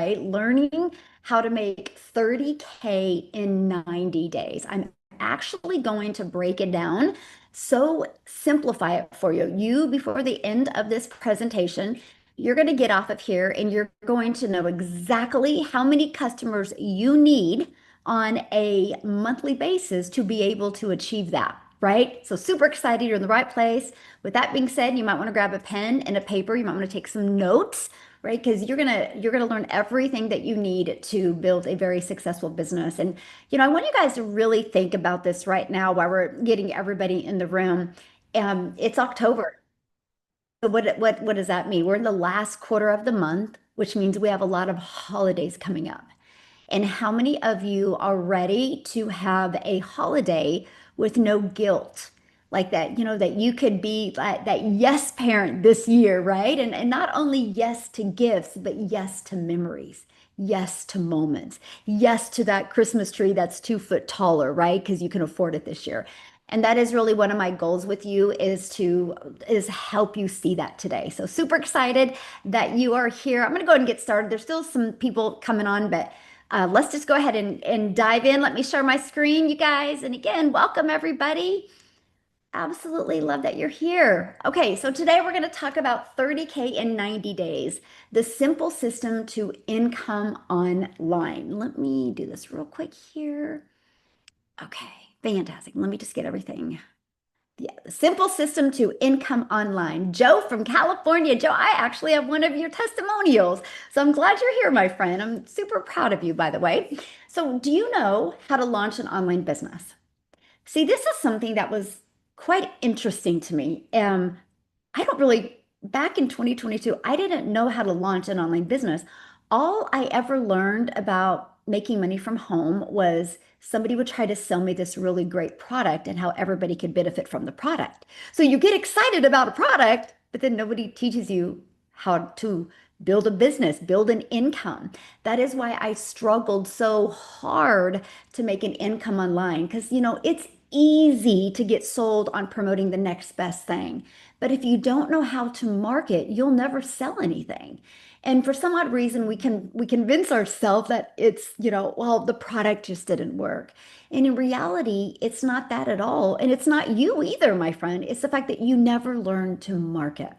right? Learning how to make 30K in 90 days. I'm actually going to break it down. So simplify it for you. Before the end of this presentation, you're going to get off of here and you're going to know exactly how many customers you need on a monthly basis to be able to achieve that, right? So super excited, you're in the right place. With that being said, you might want to grab a pen and a paper. You might want to take some notes, right? Because you're gonna learn everything that you need to build a very successful business. And I want you guys to really think about this right now while we're getting everybody in the room. It's October. So what does that mean? We're in the last quarter of the month, which means we have a lot of holidays coming up. And how many of you are ready to have a holiday with no guilt? Like that, that you could be that yes parent this year, right? And not only yes to gifts, but yes to memories, yes to moments, yes to that Christmas tree that's 2 foot taller, right? Because you can afford it this year. And that is really one of my goals with you is help you see that today. So super excited that you are here. I'm gonna go ahead and get started. There's still some people coming on, but let's just go ahead and dive in. Let me share my screen, you guys. And again, welcome everybody. Absolutely love that you're here. Okay, so today we're going to talk about 30K in 90 days, the simple system to income online. Let me do this real quick here. Okay, fantastic. Let me just get everything. Yeah, the simple system to income online. Joe from California. Joe, I actually have one of your testimonials. So I'm glad you're here, my friend. I'm super proud of you, by the way. So, do you know how to launch an online business? See, this is something that was quite interesting to me. Back in 2022, I didn't know how to launch an online business. All I ever learned about making money from home was somebody would try to sell me this really great product and how everybody could benefit from the product. So you get excited about a product, but then nobody teaches you how to build a business, build an income. That is why I struggled so hard to make an income online because, it's easy to get sold on promoting the next best thing. But if you don't know how to market, you'll never sell anything. And for some odd reason, we convince ourselves that it's, well, the product just didn't work. And in reality, it's not that at all. And it's not you either, my friend. It's the fact that you never learned to market.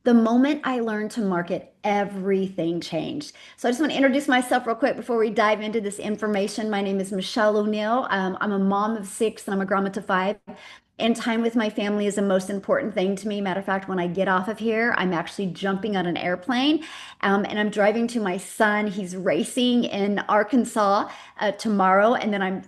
The moment I learned to market, everything changed. So I just want to introduce myself real quick before we dive into this information. My name is Michelle O'Neill. I'm a mom of 6 and I'm a grandma to 5. And time with my family is the most important thing to me. Matter of fact, when I get off of here, I'm actually jumping on an airplane and I'm driving to my son. He's racing in Arkansas tomorrow. And then I'm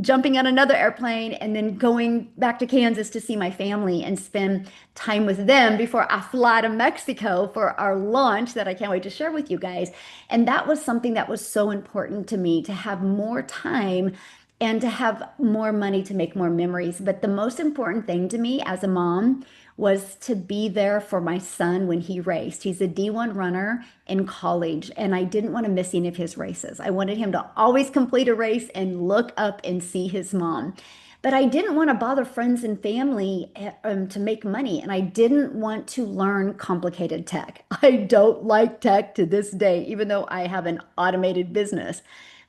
jumping on another airplane and then going back to Kansas to see my family and spend time with them before I fly to Mexico for our launch that I can't wait to share with you guys. And that was something that was so important to me to have more time and to have more money to make more memories. But the most important thing to me as a mom was to be there for my son when he raced. He's a D1 runner in college, and I didn't want to miss any of his races. I wanted him to always complete a race and look up and see his mom. But I didn't want to bother friends and family to make money, and I didn't want to learn complicated tech. I don't like tech to this day, even though I have an automated business.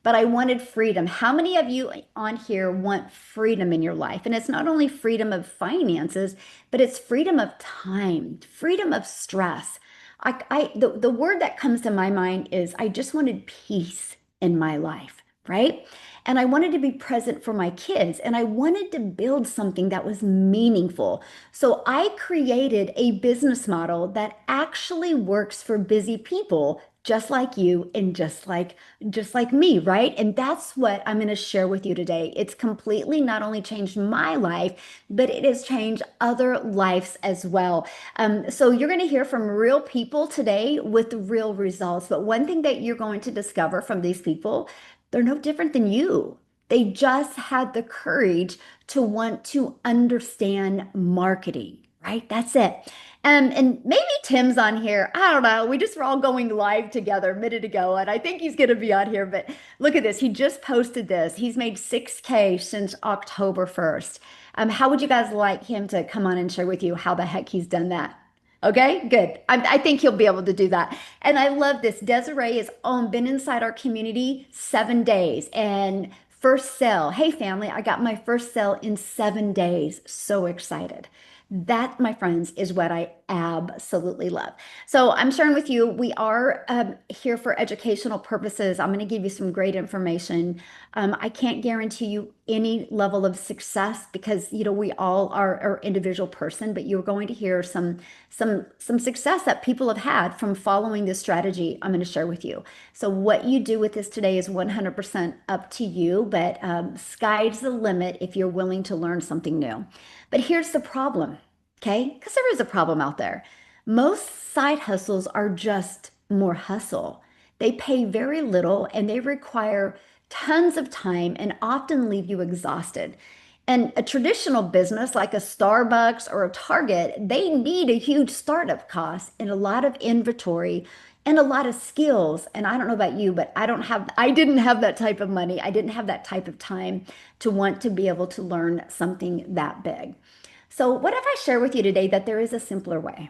But I wanted freedom. How many of you on here want freedom in your life? And it's not only freedom of finances, but it's freedom of time, freedom of stress. The word that comes to my mind is I just wanted peace in my life, right? And I wanted to be present for my kids and I wanted to build something that was meaningful. So I created a business model that actually works for busy people just like you and just like me, right? And that's what I'm going to share with you today. It's completely not only changed my life, but it has changed other lives as well. So you're going to hear from real people today with real results. But one thing that you're going to discover from these people, they're no different than you. They just had the courage to want to understand marketing, right? That's it. And maybe Tim's on here. I don't know. We just were all going live together a minute ago, and I think he's going to be on here. But look at this. He just posted this. He's made 6K since October 1st. How would you guys like him to come on and share with you how the heck he's done that? Okay, good. I think he'll be able to do that. And I love this. Desiree is been inside our community 7 days and first sale. Hey, family, I got my first sale in 7 days. So excited. That, my friends, is what I absolutely love. So I'm sharing with you, we are here for educational purposes. I'm going to give you some great information. I can't guarantee you any level of success because, we all are individual person, but you're going to hear some success that people have had from following this strategy I'm going to share with you. So what you do with this today is 100% up to you, but sky's the limit if you're willing to learn something new. But here's the problem, okay? Because there is a problem out there. Most side hustles are just more hustle. They pay very little and they require tons of time and often leave you exhausted. And a traditional business like a Starbucks or a Target, they need a huge startup cost and a lot of inventory and a lot of skills. And I don't know about you, but I didn't have that type of money. I didn't have that type of time to want to be able to learn something that big. So what if I share with you today that there is a simpler way?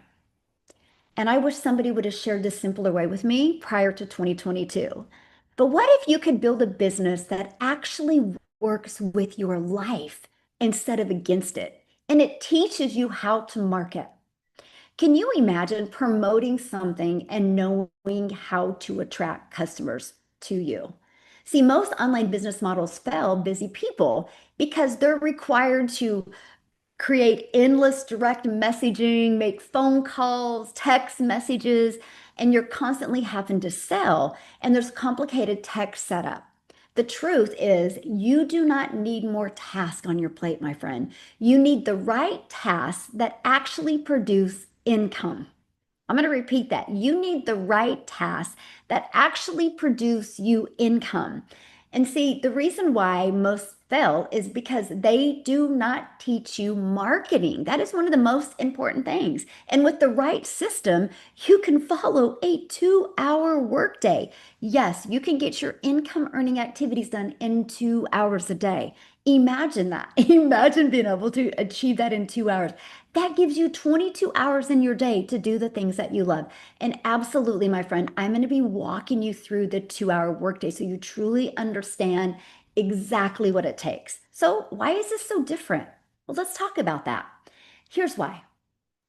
And I wish somebody would have shared this simpler way with me prior to 2022. But what if you could build a business that actually works with your life instead of against it? And it teaches you how to market. Can you imagine promoting something and knowing how to attract customers to you? See, most online business models fail busy people because they're required to create endless direct messaging, make phone calls, text messages, and you're constantly having to sell, and there's complicated tech setup. The truth is, you do not need more tasks on your plate, my friend. You need the right tasks that actually produce income. I'm going to repeat that. You need the right tasks that actually produce you income. And see, the reason why most fail is because they do not teach you marketing. That is one of the most important things. And with the right system, you can follow a 2-hour workday. Yes, you can get your income earning activities done in 2 hours a day. Imagine that. Imagine being able to achieve that in 2 hours. That gives you 22 hours in your day to do the things that you love. And absolutely, my friend, I'm going to be walking you through the 2-hour workday so you truly understand exactly what it takes. So, why is this so different? Well, let's talk about that. Here's why.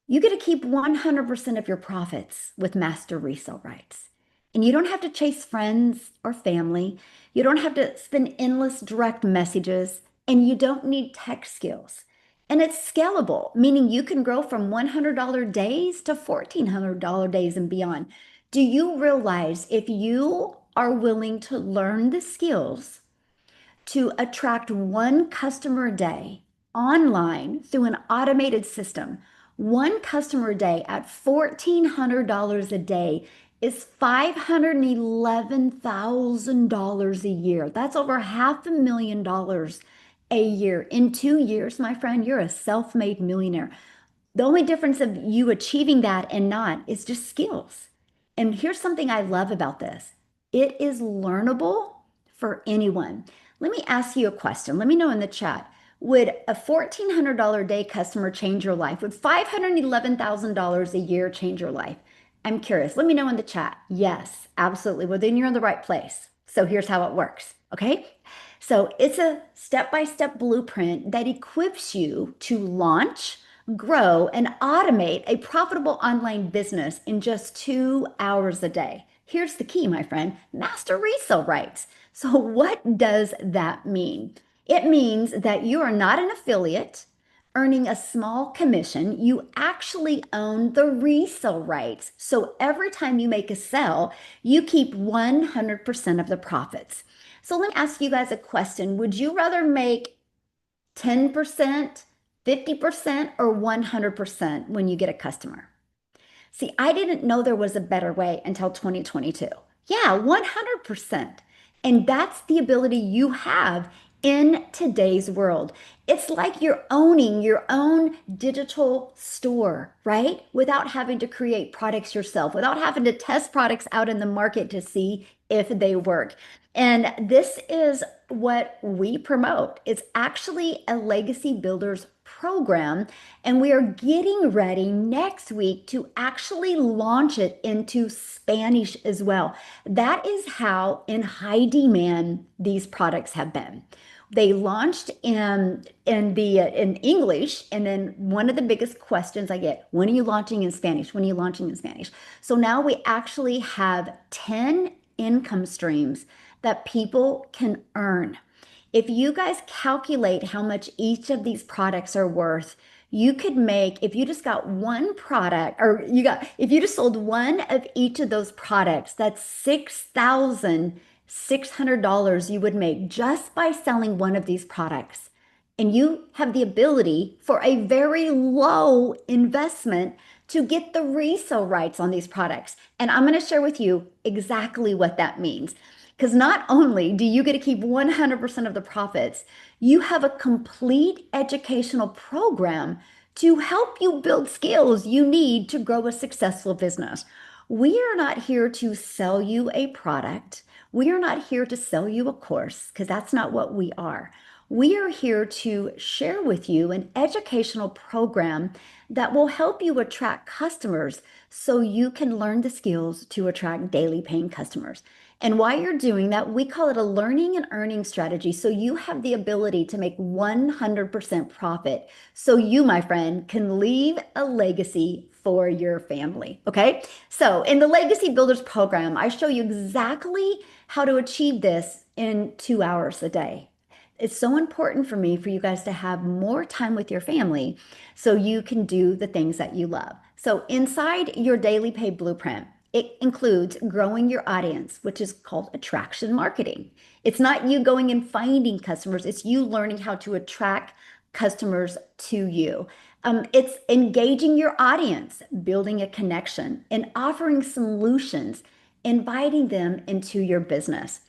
You get to keep 100% of your profits with master resale rights. And you don't have to chase friends or family. You don't have to spend endless direct messages, and you don't need tech skills. And it's scalable, meaning you can grow from $100 days to $1,400 days and beyond. Do you realize if you are willing to learn the skills to attract one customer a day online through an automated system, one customer a day at $1,400 a day is $511,000 a year. That's over $500,000 a year. In 2 years, my friend, you're a self-made millionaire. The only difference of you achieving that and not is just skills. And here's something I love about this. It is learnable for anyone. Let me ask you a question. Let me know in the chat. Would a $1,400 day customer change your life? Would $511,000 a year change your life? I'm curious. Let me know in the chat. Yes, absolutely. Well, then you're in the right place. So here's how it works. Okay. So it's a step-by-step blueprint that equips you to launch, grow, and automate a profitable online business in just 2 hours a day. Here's the key, my friend, master resale rights. So what does that mean? It means that you are not an affiliate earning a small commission. You actually own the resale rights. So every time you make a sale, you keep 100% of the profits. So let me ask you guys a question. Would you rather make 10%, 50%, or 100% when you get a customer? See, I didn't know there was a better way until 2022. Yeah, 100%. And that's the ability you have in today's world. It's like you're owning your own digital store, right? Without having to create products yourself, without having to test products out in the market to see if they work. And this is what we promote. It's actually a legacy builder's program, and we are getting ready next week to actually launch it into Spanish as well. That is how in high demand these products have been. They launched in English, and then one of the biggest questions I get, when are you launching in Spanish? When are you launching in Spanish? So now we actually have 10 income streams that people can earn. If you guys calculate how much each of these products are worth, you could make, if you just got one product, or if you just sold one of each of those products, that's $6,600 you would make just by selling one of these products. And you have the ability for a very low investment to get the resale rights on these products. And I'm going to share with you exactly what that means. Because not only do you get to keep 100% of the profits, you have a complete educational program to help you build skills you need to grow a successful business. We are not here to sell you a product. We are not here to sell you a course, because that's not what we are. We are here to share with you an educational program that will help you attract customers so you can learn the skills to attract daily paying customers. And while you're doing that, we call it a learning and earning strategy. So you have the ability to make 100% profit. So you, my friend, can leave a legacy for your family. Okay. So in the Legacy Builders program, I show you exactly how to achieve this in 2 hours a day. It's so important for me for you guys to have more time with your family so you can do the things that you love. So inside your daily pay blueprint, it includes growing your audience, which is called attraction marketing. It's not you going and finding customers, it's you learning how to attract customers to you. It's engaging your audience, building a connection, and offering solutions, inviting them into your business.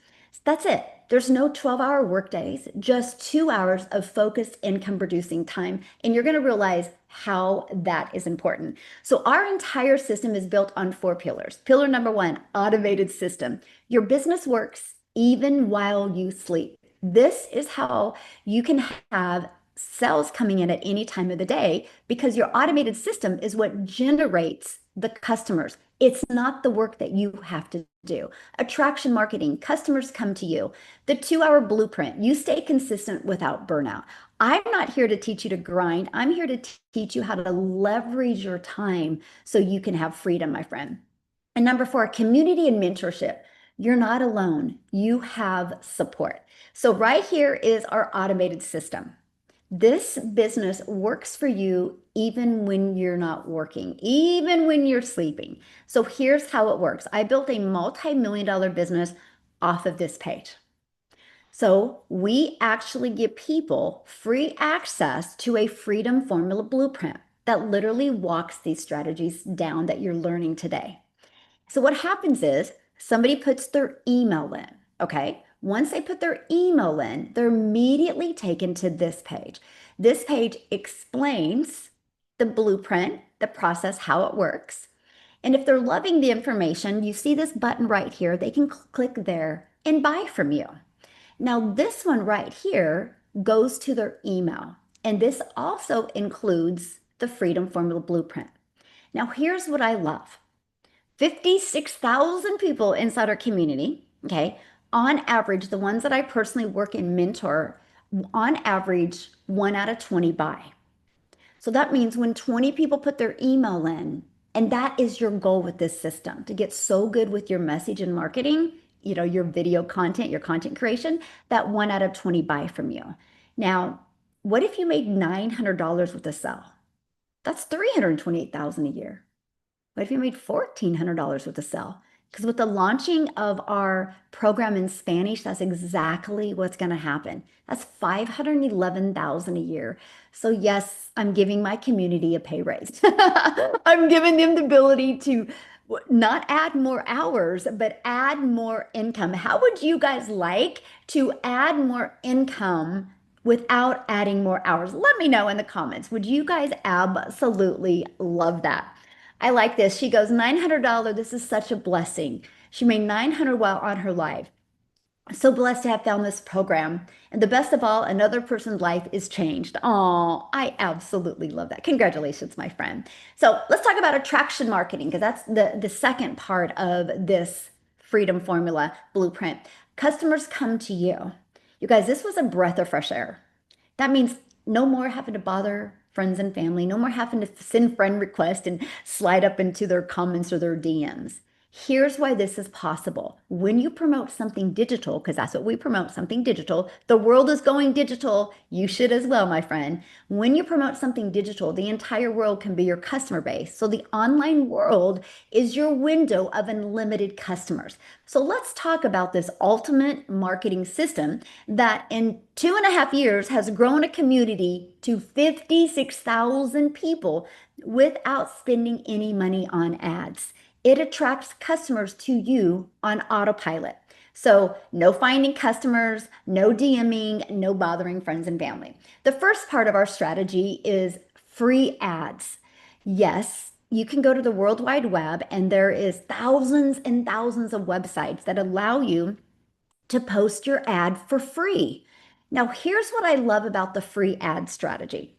That's it. There's no 12-hour workdays, just 2 hours of focused income producing time. And you're going to realize how that is important. So our entire system is built on 4 pillars. Pillar number 1, automated system. Your business works even while you sleep. This is how you can have sales coming in at any time of the day, because your automated system is what generates the customers. It's not the work that you have to do. Attraction marketing, customers come to you. The 2-hour blueprint, you stay consistent without burnout. I'm not here to teach you to grind. I'm here to teach you how to leverage your time so you can have freedom, my friend. And number 4, community and mentorship. You're not alone. You have support. So right here is our automated system. This business works for you even when you're not working, even when you're sleeping. So here's how it works. I built a multi-million-dollar business off of this page. So we actually give people free access to a Freedom Formula blueprint that literally walks these strategies down that you're learning today. So what happens is somebody puts their email in, okay? Once they put their email in, they're immediately taken to this page. This page explains the blueprint, the process, how it works. And if they're loving the information, you see this button right here, they can click there and buy from you. Now, this one right here goes to their email, and this also includes the Freedom Formula Blueprint. Now, here's what I love. 56,000 people inside our community, okay? On average, the ones that I personally work and mentor, on average, 1 out of 20 buy. So that means when 20 people put their email in, and that is your goal with this system, to get so good with your message and marketing, your video content, your content creation, that 1 out of 20 buy from you. Now, what if you made $900 with a sell? That's $328,000 a year. What if you made $1,400 with a sell? Because with the launching of our program in Spanish, that's exactly what's going to happen. That's $511,000 a year. So yes, I'm giving my community a pay raise. I'm giving them the ability to not add more hours, but add more income. How would you guys like to add more income without adding more hours? Let me know in the comments. Would you guys absolutely love that? I like this. She goes, $900. This is such a blessing. She made $900 while on her live. So blessed to have found this program. And the best of all, another person's life is changed. Oh, I absolutely love that. Congratulations, my friend. So let's talk about attraction marketing because that's the second part of this freedom formula blueprint. Customers come to you. You guys, this was a breath of fresh air. That means no more having to bother friends and family, no more having to send friend requests and slide up into their comments or their DMs. Here's why this is possible. When you promote something digital, because that's what we promote, something digital, the world is going digital. You should as well, my friend. When you promote something digital, the entire world can be your customer base. So the online world is your window of unlimited customers. So let's talk about this ultimate marketing system that in 2.5 years has grown a community to 56,000 people without spending any money on ads. It attracts customers to you on autopilot. So, no finding customers, no DMing, no bothering friends and family. The first part of our strategy is free ads. Yes, you can go to the World Wide Web and there is thousands and thousands of websites that allow you to post your ad for free. Now, here's what I love about the free ad strategy.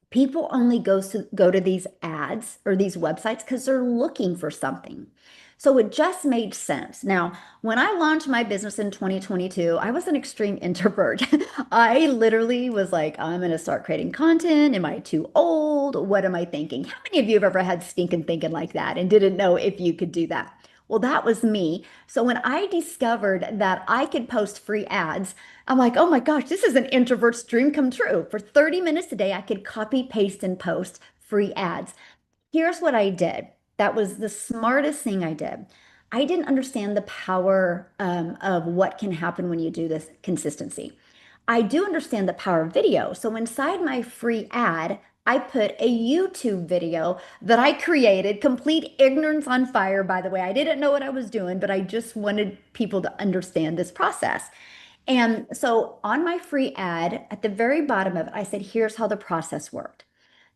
People only go to these ads or these websites because they're looking for something. So it just made sense. Now, when I launched my business in 2022, I was an extreme introvert. I literally was like, I'm going to start creating content. Am I too old? What am I thinking? How many of you have ever had stinking thinking like that and didn't know if you could do that? Well, that was me. So when I discovered that I could post free ads, I'm like, oh my gosh, this is an introvert's dream come true. For 30 minutes a day, I could copy, paste, and post free ads. Here's what I did. That was the smartest thing I did. I didn't understand the power of what can happen when you do this consistency. I do understand the power of video. So inside my free ad, I put a YouTube video that I created, complete ignorance on fire, by the way. I didn't know what I was doing, but I just wanted people to understand this process. And so on my free ad, at the very bottom of it, I said, here's how the process worked.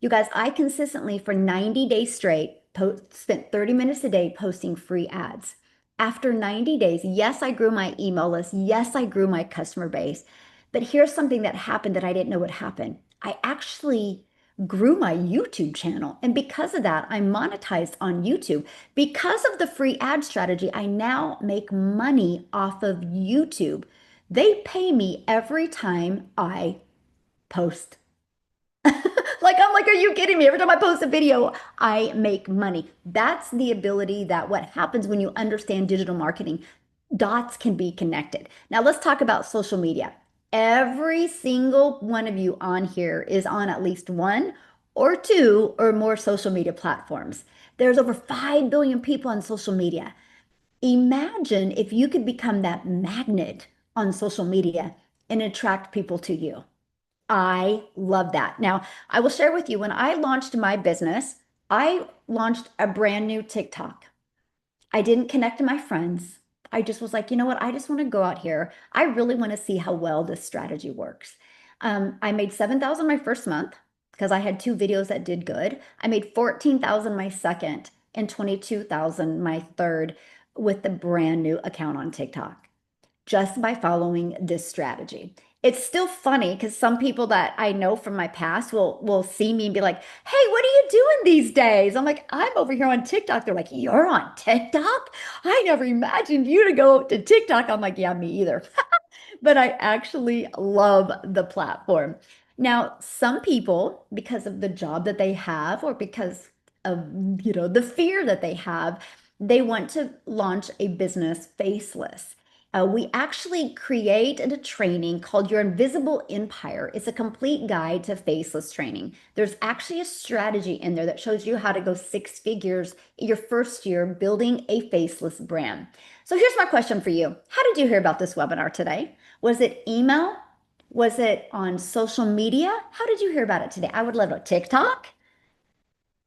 You guys, I consistently for 90 days straight spent 30 minutes a day posting free ads. After 90 days, yes, I grew my email list. Yes, I grew my customer base. But here's something that happened that I didn't know would happen. I actually grew my YouTube channel. And because of that, I monetized on YouTube. Because of the free ad strategy, I now make money off of YouTube. They pay me every time I post. Like, I'm like, are you kidding me? Every time I post a video, I make money. That's the ability that what happens when you understand digital marketing. Dots can be connected. Now, let's talk about social media. Every single one of you on here is on at least one or two or more social media platforms. There's over 5 billion people on social media. Imagine if you could become that magnet on social media and attract people to you. I love that. Now, I will share with you when I launched my business, I launched a brand new TikTok. I didn't connect to my friends. I just was like, you know what? I just want to go out here. I really want to see how well this strategy works. I made 7,000 my first month because I had two videos that did good. I made 14,000 my second and 22,000 my third with the brand new account on TikTok just by following this strategy. It's still funny because some people that I know from my past will see me and be like, "Hey, what are you doing these days?" I'm like, "I'm over here on TikTok." They're like, "You're on TikTok? I never imagined you to go to TikTok." I'm like, "Yeah, me either." But I actually love the platform. Now, some people, because of the job that they have or because of, the fear that they have, they want to launch a business faceless. We actually created a training called Your Invisible Empire. It's a complete guide to faceless training. There's actually a strategy in there that shows you how to go 6 figures your first year building a faceless brand. So here's my question for you. How did you hear about this webinar today? Was it email? Was it on social media? How did you hear about it today? I would love to know. TikTok?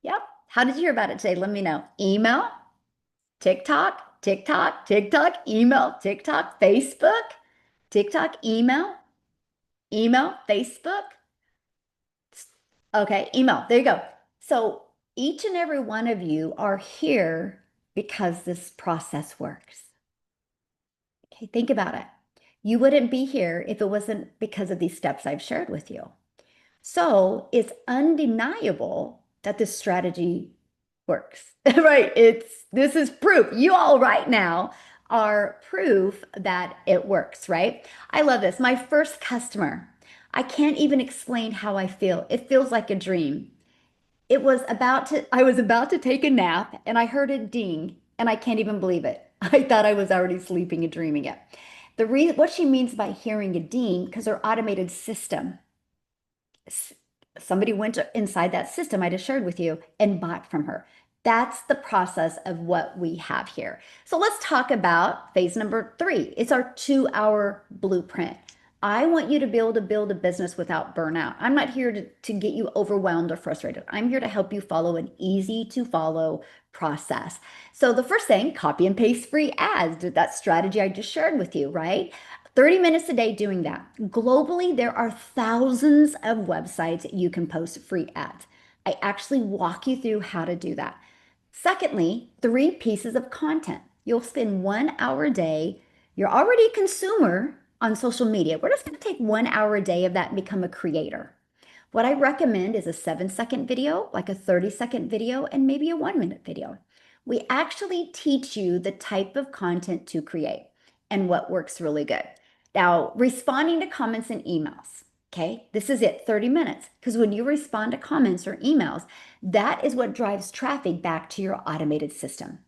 Yep. How did you hear about it today? Let me know. Email, TikTok, TikTok, TikTok, email, TikTok, Facebook, TikTok, email, Facebook. Okay, email. There you go. So each and every one of you are here because this process works. Okay, think about it. You wouldn't be here if it wasn't because of these steps I've shared with you. So it's undeniable that this strategy works, right? This is proof. You all right now are proof that it works, right? I love this. My first customer, I can't even explain how I feel. It feels like a dream. I was about to take a nap and I heard it ding and I can't even believe it. I thought I was already sleeping and dreaming it. What she means by hearing a ding, because her automated system, somebody went inside that system I just shared with you and bought from her. That's the process of what we have here. So let's talk about phase number 3. It's our 2-hour blueprint. I want you to be able to build a business without burnout. I'm not here to get you overwhelmed or frustrated. I'm here to help you follow an easy to follow process. So the first thing, copy and paste free ads. That strategy I just shared with you, right? 30 minutes a day doing that. Globally, there are thousands of websites you can post free ads. I actually walk you through how to do that. Secondly, 3 pieces of content. You'll spend 1 hour a day. You're already a consumer on social media. We're just going to take 1 hour a day of that and become a creator. What I recommend is a 7-second video, like a 30-second video, and maybe a 1-minute video. We actually teach you the type of content to create and what works really good. Now, responding to comments and emails. Okay, this is it, 30 minutes. Because when you respond to comments or emails, that is what drives traffic back to your automated system.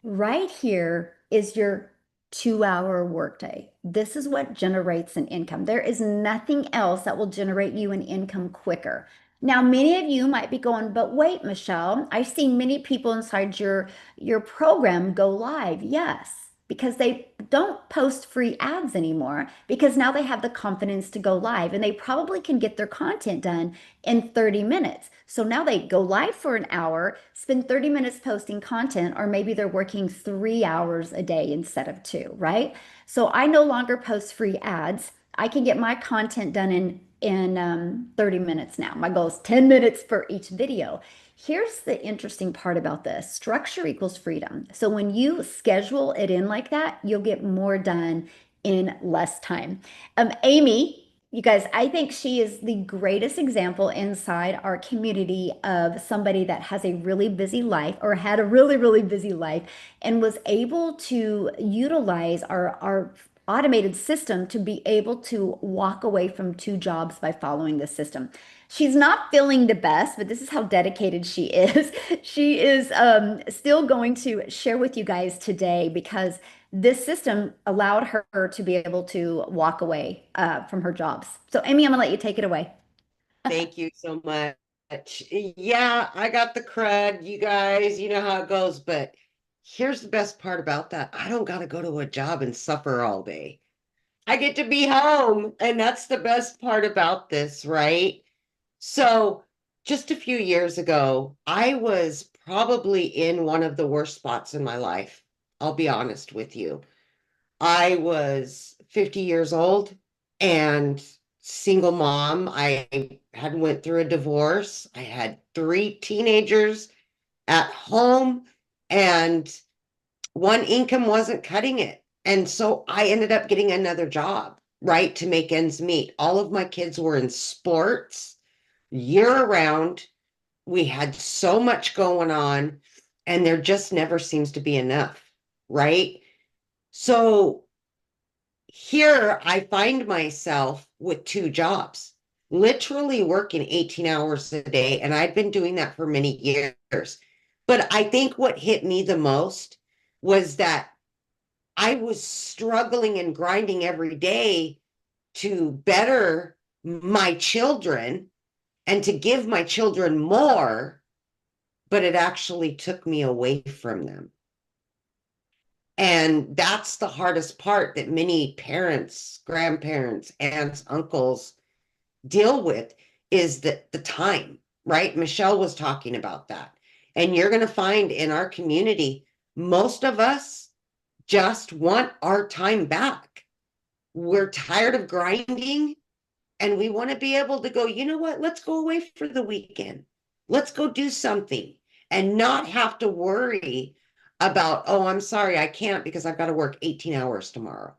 Right here is your 2-hour workday. This is what generates an income. There is nothing else that will generate you an income quicker. Now, many of you might be going, but wait, Michelle, I've seen many people inside your program go live. Yes, because they don't post free ads anymore because now they have the confidence to go live and they probably can get their content done in 30 minutes. So now they go live for an hour, spend 30 minutes posting content, or maybe they're working 3 hours a day instead of 2, right? So I no longer post free ads. I can get my content done in 30 minutes now. My goal is 10 minutes for each video. Here's the interesting part about this. Structure equals freedom. So when you schedule it in like that, you'll get more done in less time. Amy, you guys, I think she is the greatest example inside our community of somebody that has a really busy life or had a really, really busy life and was able to utilize our automated system to be able to walk away from 2 jobs by following the system. She's not feeling the best, but this is how dedicated she is. She is still going to share with you guys today because this system allowed her to be able to walk away from her jobs. So, Amy, I'm gonna let you take it away. Thank you so much. Yeah, I got the crud, you guys, you know how it goes, but here's the best part about that. I don't got to go to a job and suffer all day. I get to be home, and that's the best part about this, right? So, just a few years ago, I was probably in one of the worst spots in my life. I'll be honest with you. I was 50 years old and single mom. I had went through a divorce. I had 3 teenagers at home and one income wasn't cutting it. And so I ended up getting another job, right, to make ends meet. All of my kids were in sports year round. We had so much going on and there just never seems to be enough, right? So here I find myself with 2 jobs, literally working 18 hours a day. And I've been doing that for many years. But I think what hit me the most was that I was struggling and grinding every day to better my children and to give my children more, but it actually took me away from them. And that's the hardest part that many parents, grandparents, aunts, uncles deal with is that the time, right? Michelle was talking about that. And you're going to find in our community, most of us just want our time back. We're tired of grinding and we want to be able to go, you know what? Let's go away for the weekend. Let's go do something and not have to worry about, oh, I'm sorry, I can't because I've got to work 18 hours tomorrow.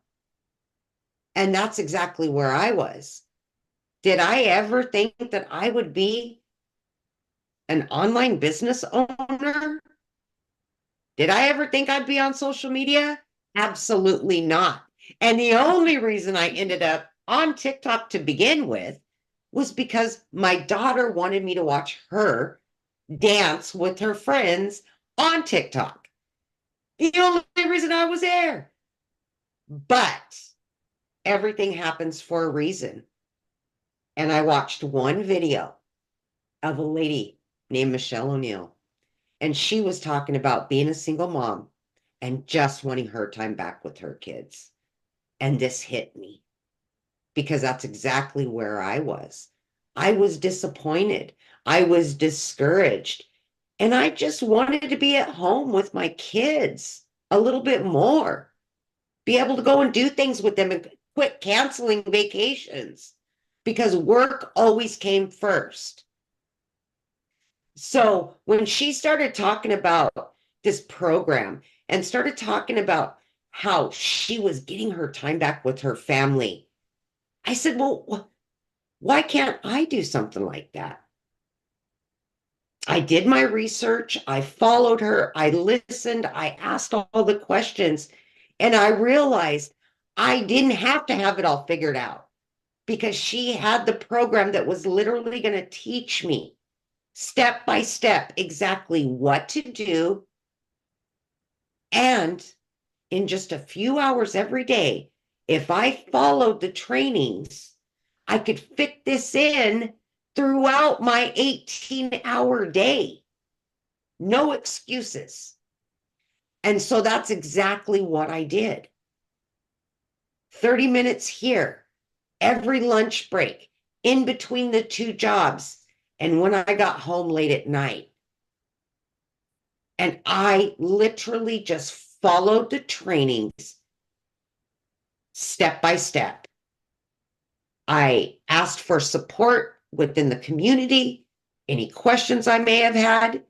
And that's exactly where I was. Did I ever think that I would be an online business owner? Did I ever think I'd be on social media? Absolutely not. And the only reason I ended up on TikTok to begin with was because my daughter wanted me to watch her dance with her friends on TikTok. The only reason I was there. But everything happens for a reason. And I watched one video of a lady named Michelle O'Neill, and she was talking about being a single mom and just wanting her time back with her kids. And this hit me because that's exactly where I was. I was disappointed. I was discouraged. And I just wanted to be at home with my kids a little bit more, be able to go and do things with them and quit canceling vacations because work always came first. So when she started talking about this program and started talking about how she was getting her time back with her family, I said, well, why can't I do something like that? I did my research, I followed her, I listened, I asked all the questions, and I realized I didn't have to have it all figured out because she had the program that was literally going to teach me step by step exactly what to do. And in just a few hours every day, if I followed the trainings, I could fit this in throughout my 18-hour day. No excuses. And so that's exactly what I did. 30 minutes here, every lunch break, in between the two jobs, and when I got home late at night. And I literally just followed the trainings step by step. I asked for support within the community, any questions I may have had.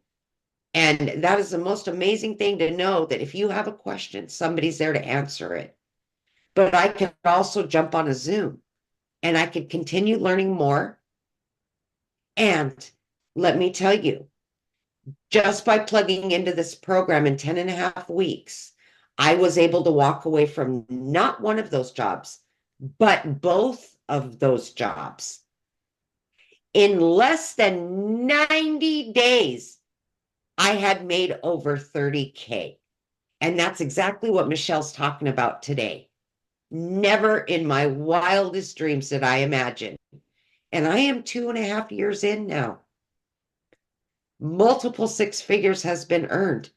And that is the most amazing thing to know that if you have a question, somebody's there to answer it. But I could also jump on a Zoom and I could continue learning more. And let me tell you, just by plugging into this program in 10 and a half weeks, I was able to walk away from not one of those jobs, but both of those jobs. In less than 90 days, I had made over 30K. And that's exactly what Michelle's talking about today. Never in my wildest dreams did I imagine. And I am 2.5 years in now. Multiple six figures has been earned.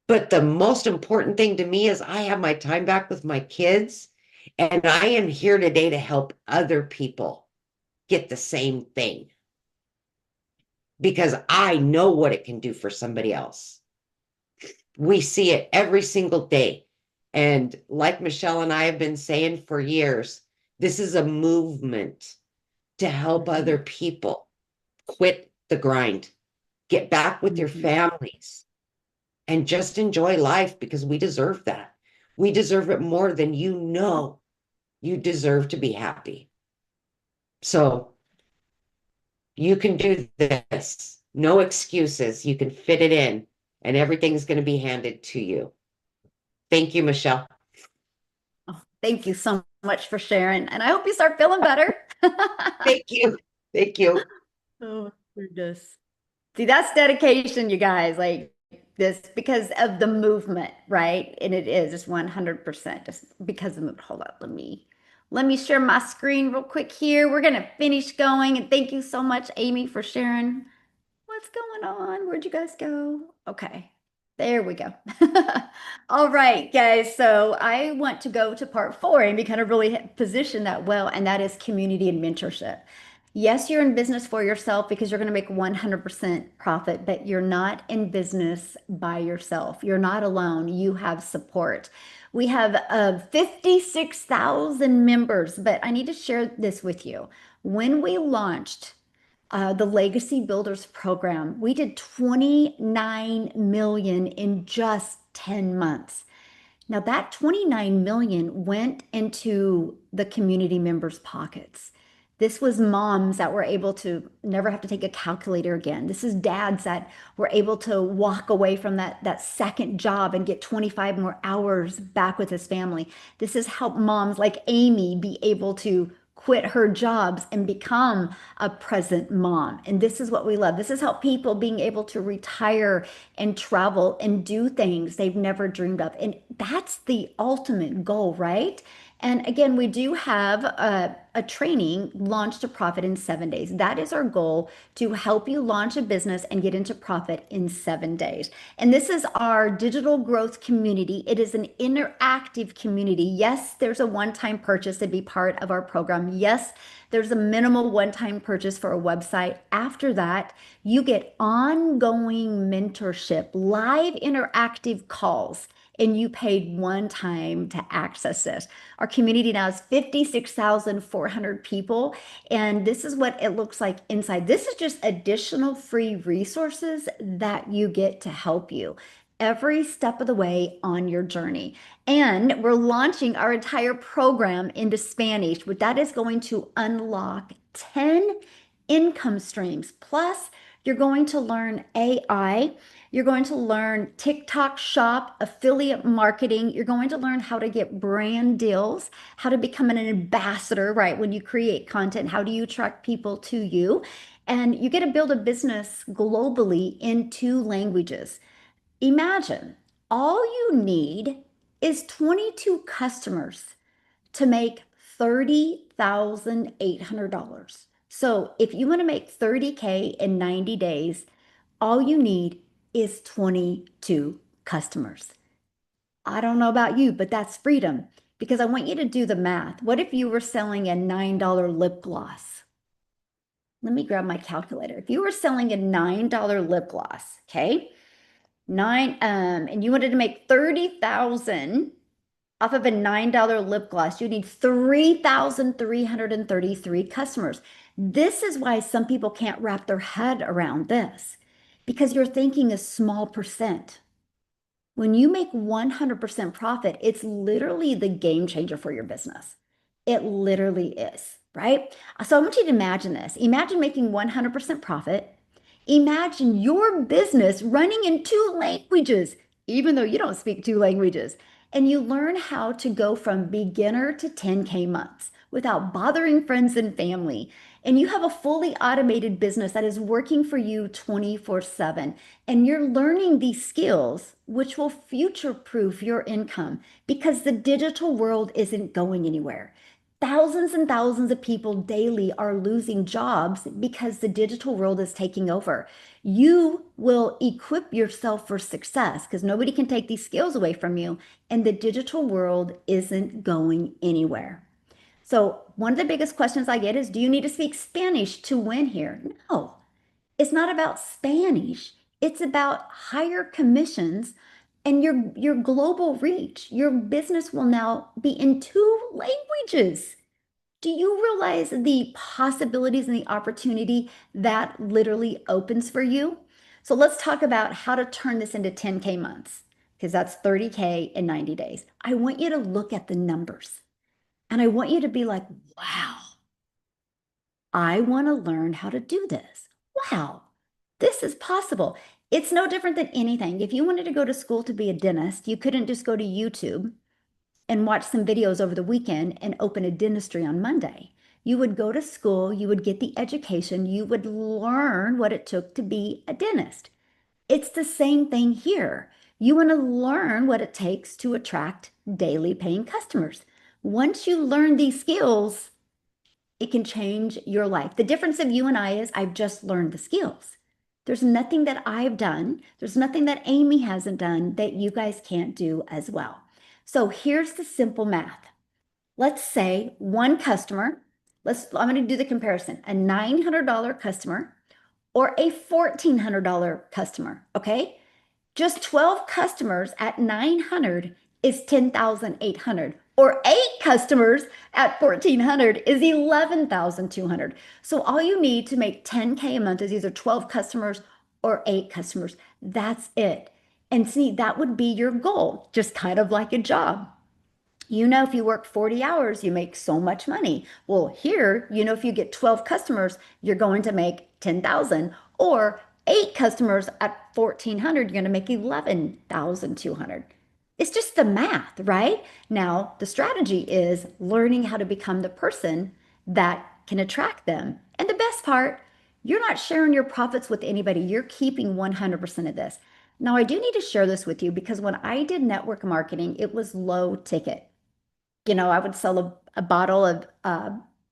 But the most important thing to me is I have my time back with my kids. And I am here today to help other people get the same thing because I know what it can do for somebody else. We see it every single day. And like Michelle and I have been saying for years, this is a movement to help other people quit the grind, get back with your families, and just enjoy life because we deserve that. We deserve it more than you know. You deserve to be happy. So you can do this. No excuses. You can fit it in, and everything's going to be handed to you. Thank you, Michelle. Oh, thank you so much for sharing. And I hope you start feeling better. Thank you. Thank you. Oh, goodness. See, that's dedication, you guys, like this because of the movement, right? And it is just 100% just because of the movement. Hold on, let me share my screen real quick here. We're gonna finish going, and thank you so much, Amy, for sharing. What's going on? Where'd you guys go? Okay, there we go. All right, guys. So I want to go to part four, and we kind of really position that well, and that is community and mentorship. Yes, you're in business for yourself because you're going to make 100% profit, but you're not in business by yourself. You're not alone. You have support. We have 56,000 members, but I need to share this with you. When we launched the Legacy Builders program, we did 29 million in just 10 months. Now that 29 million went into the community members' pockets. This was moms that were able to never have to take a calculator again. This is dads that were able to walk away from that second job and get 25 more hours back with his family. This has helped moms like Amy be able to quit her jobs and become a present mom. And this is what we love. This has helped people being able to retire and travel and do things they've never dreamed of. And that's the ultimate goal, right? And again, we do have a training, Launch to Profit in 7 days. That is our goal, to help you launch a business and get into profit in 7 days. And this is our digital growth community. It is an interactive community. Yes, there's a one-time purchase to be part of our program. Yes, there's a minimal one-time purchase for a website. After that, you get ongoing mentorship, live interactive calls, and you paid one time to access this. Our community now is 56,400 people, and this is what it looks like inside. This is just additional free resources that you get to help you every step of the way on your journey. And we're launching our entire program into Spanish, but that is going to unlock 10 income streams. Plus, you're going to learn AI. You're going to learn TikTok shop, affiliate marketing. You're going to learn how to get brand deals, how to become an ambassador, right? When you create content, how do you attract people to you? And you get to build a business globally in 2 languages. Imagine all you need is 22 customers to make $30,800. So if you want to make 30K in 90 days, all you need is 22 customers. I don't know about you, but that's freedom, because I want you to do the math. What if you were selling a $9 lip gloss? Let me grab my calculator. If you were selling a $9 lip gloss, okay? And you wanted to make 30,000 off of a $9 lip gloss, you need 3,333 customers. This is why some people can't wrap their head around this, because you're thinking a small percent. When you make 100% profit, it's literally the game changer for your business. It literally is, right? So I want you to imagine this. Imagine making 100% profit. Imagine your business running in 2 languages, even though you don't speak 2 languages. And you learn how to go from beginner to 10K months without bothering friends and family. And you have a fully automated business that is working for you 24/7. And you're learning these skills, which will future-proof your income, because the digital world isn't going anywhere. Thousands and thousands of people daily are losing jobs because the digital world is taking over. You will equip yourself for success because nobody can take these skills away from you, and the digital world isn't going anywhere. So, one of the biggest questions I get is, do you need to speak Spanish to win here? No, it's not about Spanish. It's about higher commissions and your global reach. Your business will now be in 2 languages. Do you realize the possibilities and the opportunity that literally opens for you? So let's talk about how to turn this into 10K months, because that's 30K in 90 days. I want you to look at the numbers and I want you to be like, wow, I want to learn how to do this. Wow, this is possible. It's no different than anything. If you wanted to go to school to be a dentist, you couldn't just go to YouTube and watch some videos over the weekend and open a dentistry on Monday. You would go to school, you would get the education, you would learn what it took to be a dentist. It's the same thing here. You want to learn what it takes to attract daily paying customers. Once you learn these skills, it can change your life. The difference of you and I is I've just learned the skills. There's nothing that I've done, there's nothing that Amy hasn't done that you guys can't do as well. So here's the simple math. Let's say one customer, I'm going to do the comparison, a $900 customer or a $1,400 customer, okay? Just 12 customers at 900 is 10,800, or 8 customers at 1,400 is 11,200. So all you need to make 10K a month is either 12 customers or 8 customers. That's it. And see, that would be your goal, just kind of like a job. If you work 40 hours, you make so much money. Well, here, if you get 12 customers, you're going to make 10,000, or 8 customers at 1,400, you're going to make 11,200. It's just the math, right? Now, the strategy is learning how to become the person that can attract them. And the best part, you're not sharing your profits with anybody. You're keeping 100% of this. Now, I do need to share this with you because when I did network marketing, it was low ticket. I would sell a bottle of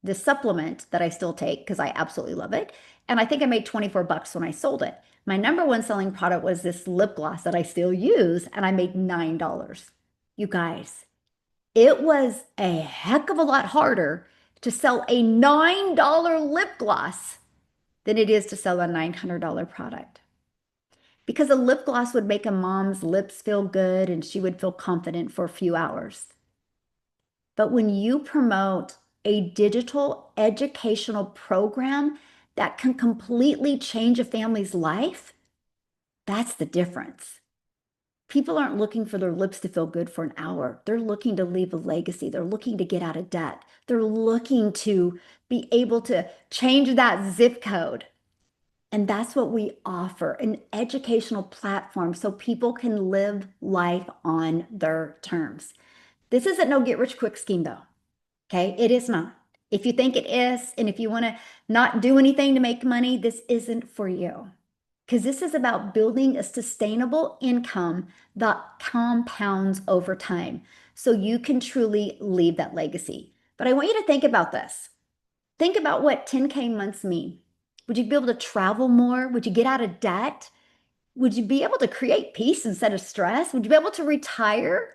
the supplement that I still take because I absolutely love it. And I think I made 24 bucks when I sold it. My number one selling product was this lip gloss that I still use, and I made $9. You guys, it was a heck of a lot harder to sell a $9 lip gloss than it is to sell a $900 product. Because a lip gloss would make a mom's lips feel good and she would feel confident for a few hours. But when you promote a digital educational program that can completely change a family's life, that's the difference. People aren't looking for their lips to feel good for an hour. They're looking to leave a legacy. They're looking to get out of debt. They're looking to be able to change that zip code. And that's what we offer, an educational platform so people can live life on their terms. This isn't no get rich quick scheme though. Okay, it is not. If you think it is, and if you want to not do anything to make money, this isn't for you. Because this is about building a sustainable income that compounds over time so you can truly leave that legacy. But I want you to think about this. Think about what 10K months mean. Would you be able to travel more? Would you get out of debt? Would you be able to create peace instead of stress? Would you be able to retire?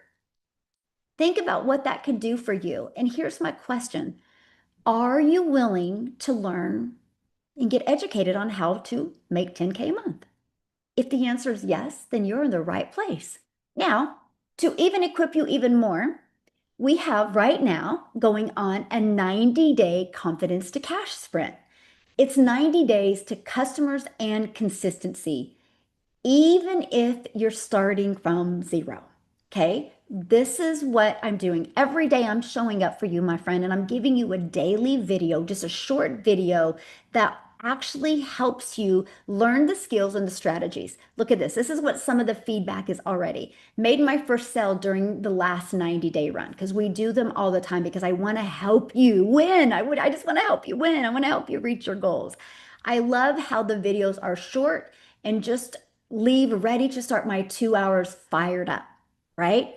Think about what that could do for you. And here's my question. Are you willing to learn and get educated on how to make 10K a month? If the answer is yes, then you're in the right place. Now, to even equip you even more, we have right now going on a 90-day confidence to cash sprint. It's 90 days to customers and consistency, even if you're starting from zero. Okay. This is what I'm doing. Every day I'm showing up for you, my friend, and I'm giving you a daily video, just a short video that actually helps you learn the skills and the strategies. Look at this. This is what some of the feedback is already. Made my first sale during the last 90-day run because we do them all the time because I want to help you win. I just want to help you win. I want to help you reach your goals. I love how the videos are short and just leave ready to start my 2 hours fired up, right?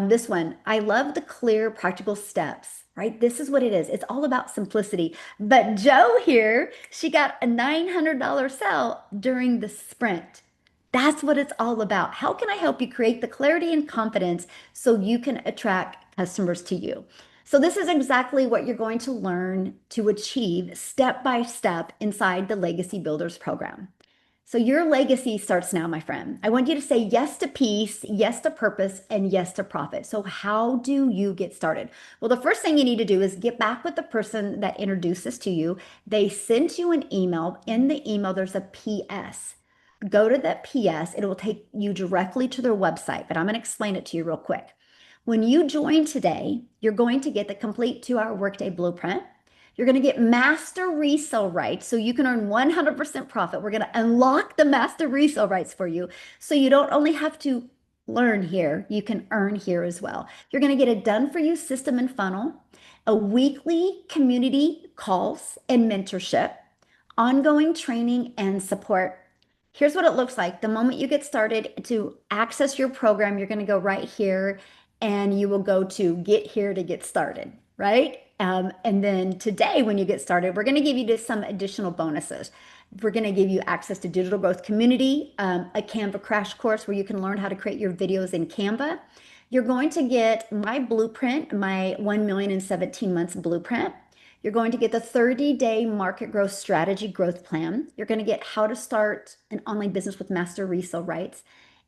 This one, I love the clear, practical steps, right? This is what it is. It's all about simplicity. But Joe here, she got a $900 sale during the sprint. That's what it's all about. How can I help you create the clarity and confidence so you can attract customers to you? So this is exactly what you're going to learn to achieve step by step inside the Legacy Builders program. So your legacy starts now, my friend. I want you to say yes to peace, yes to purpose, and yes to profit. So how do you get started? Well, the first thing you need to do is get back with the person that introduced this to you. They sent you an email. In the email, there's a PS. Go to that PS. It will take you directly to their website, but I'm going to explain it to you real quick. When you join today, you're going to get the complete 2 hour workday blueprint. You're going to get master resale rights so you can earn 100% profit. We're going to unlock the master resale rights for you so you don't only have to learn here, you can earn here as well. You're going to get a done for you system and funnel, a weekly community calls and mentorship, ongoing training and support. Here's what it looks like. The moment you get started to access your program, you're going to go right here and you will go to get here to get started, right? And then today, when you get started, we're going to give you just some additional bonuses. We're going to give you access to Digital Growth Community, a Canva crash course where you can learn how to create your videos in Canva. You're going to get my blueprint, my 1 million in 17 months blueprint. You're going to get the 30-day market growth strategy growth plan. You're going to get how to start an online business with master resale rights.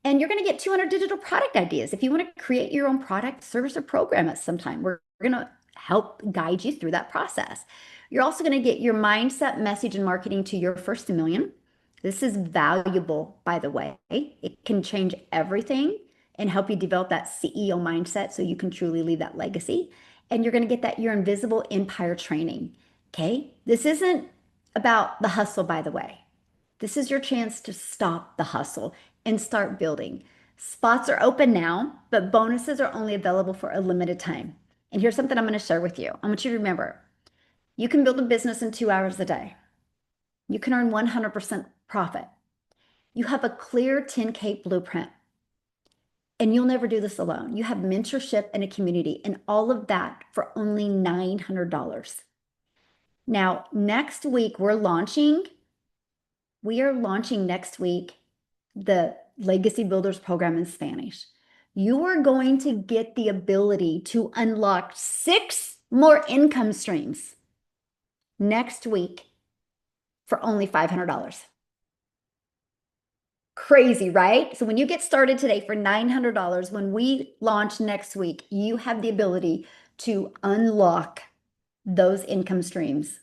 And you're going to get 200 digital product ideas. If you want to create your own product, service, or program at some time, we're going to help guide you through that process. You're also going to get your mindset, message, and marketing to your first million. This is valuable, by the way. It can change everything and help you develop that CEO mindset so you can truly leave that legacy. And you're going to get that your invisible empire training. Okay. This isn't about the hustle, by the way. This is your chance to stop the hustle and start building. Spots are open now, but bonuses are only available for a limited time. And here's something I'm going to share with you. I want you to remember you can build a business in 2 hours a day. You can earn 100% profit. You have a clear 10K blueprint. And you'll never do this alone. You have mentorship and a community, and all of that for only $900. Now, next week, we are launching next week the Legacy Builders program in Spanish. You are going to get the ability to unlock 6 more income streams next week for only $500. Crazy, right? So when you get started today for $900, when we launch next week, you have the ability to unlock those income streams.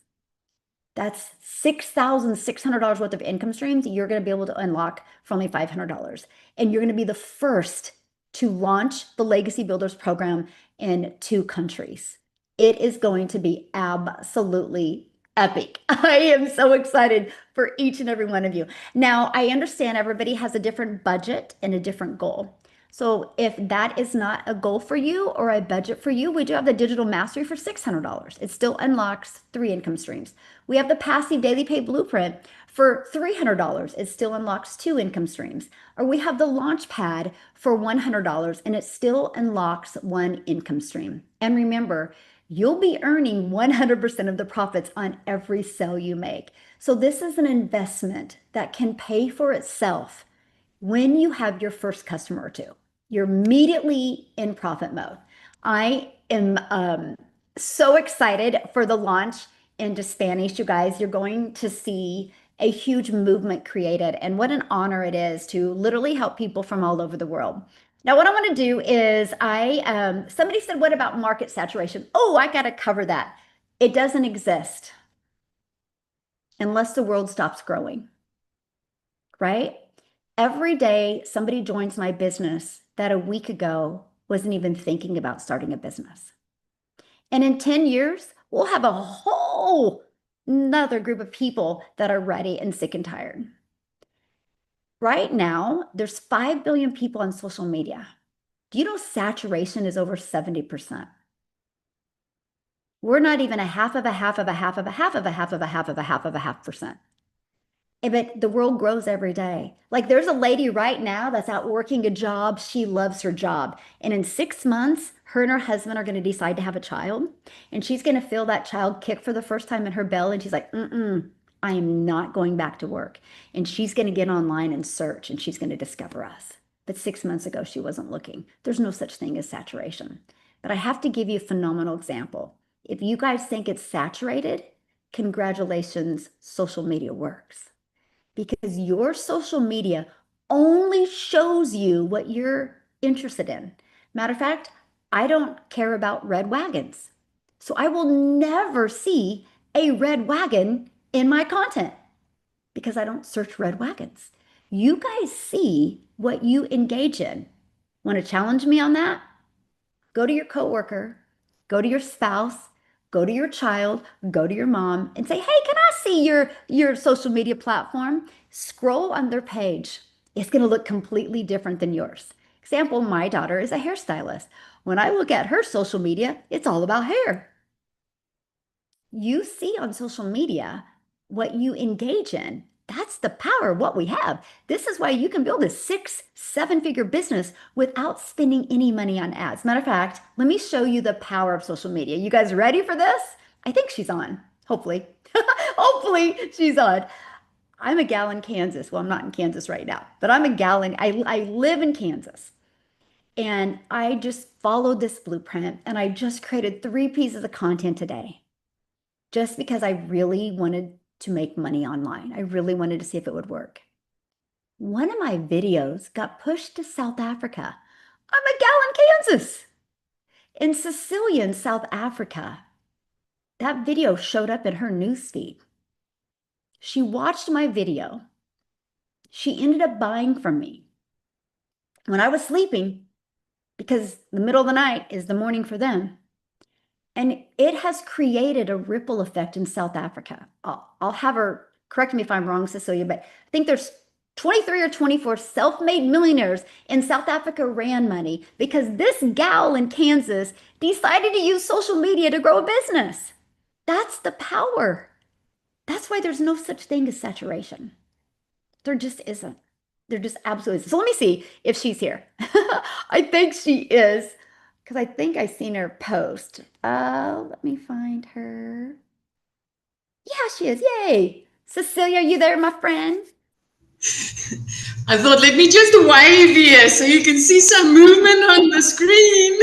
That's $6,600 worth of income streams you're going to be able to unlock for only $500. And you're going to be the first to launch the Legacy Builders program in 2 countries. It is going to be absolutely epic. I am so excited for each and every one of you. Now, I understand everybody has a different budget and a different goal. So if that is not a goal for you or a budget for you, we do have the digital mastery for $600. It still unlocks 3 income streams. We have the passive daily pay blueprint for $300. It still unlocks 2 income streams. Or we have the launch pad for $100 and it still unlocks 1 income stream. And remember, you'll be earning 100% of the profits on every sale you make. So this is an investment that can pay for itself when you have your first customer or 2. You're immediately in profit mode. I am so excited for the launch into Spanish, you guys. You're going to see a huge movement created, and what an honor it is to literally help people from all over the world. Now, what I want to do is somebody said, what about market saturation? Oh, I got to cover that. It doesn't exist unless the world stops growing, right? Every day somebody joins my business that a week ago wasn't even thinking about starting a business. And in 10 years, we'll have a whole another group of people that are ready and sick and tired. Right now, there's 5 billion people on social media. Do you know saturation is over 70%? We're not even a half of a half of a half of a half of a half of a half of a half of a half percent. But the world grows every day. Like there's a lady right now that's out working a job. She loves her job. And in 6 months, her and her husband are going to decide to have a child. And she's going to feel that child kick for the first time in her belly. And she's like, I am not going back to work. And she's going to get online and search and she's going to discover us. But 6 months ago, she wasn't looking. There's no such thing as saturation. But I have to give you a phenomenal example. If you guys think it's saturated, congratulations, social media works. Because your social media only shows you what you're interested in. Matter of fact, I don't care about red wagons. So I will never see a red wagon in my content because I don't search red wagons. You guys see what you engage in. Want to challenge me on that? Go to your coworker, go to your spouse, go to your child, go to your mom and say, hey, can I see your social media platform? Scroll on their page. It's going to look completely different than yours. Example, my daughter is a hairstylist. When I look at her social media, it's all about hair. You see on social media what you engage in. That's the power of what we have. This is why you can build a 6, 7-figure business without spending any money on ads. Matter of fact, let me show you the power of social media. You guys ready for this? I think she's on, hopefully. Hopefully she's on. I'm a gal in Kansas. Well, I'm not in Kansas right now, but I'm a gal in, I live in Kansas. And I just followed this blueprint and I just created 3 pieces of content today just because I really wanted to make money online. I really wanted to see if it would work. One of my videos got pushed to South Africa. I'm a gal in Kansas. In Sicilian, South Africa, that video showed up in her newsfeed. She watched my video She ended up buying from me when I was sleeping because the middle of the night is the morning for them. And it has created a ripple effect in South Africa. I'll have her correct me if I'm wrong, Cecilia, but I think there's 23 or 24 self-made millionaires in South Africa ran money because this gal in Kansas decided to use social media to grow a business. That's the power. That's why there's no such thing as saturation. There just isn't. There just absolutely isn't. So let me see if she's here. I think she is because I think I seen her post. Let me find her. Yeah, she is. Yay. Cecilia, are you there, my friend? I thought, let me just wave here so you can see some movement on the screen.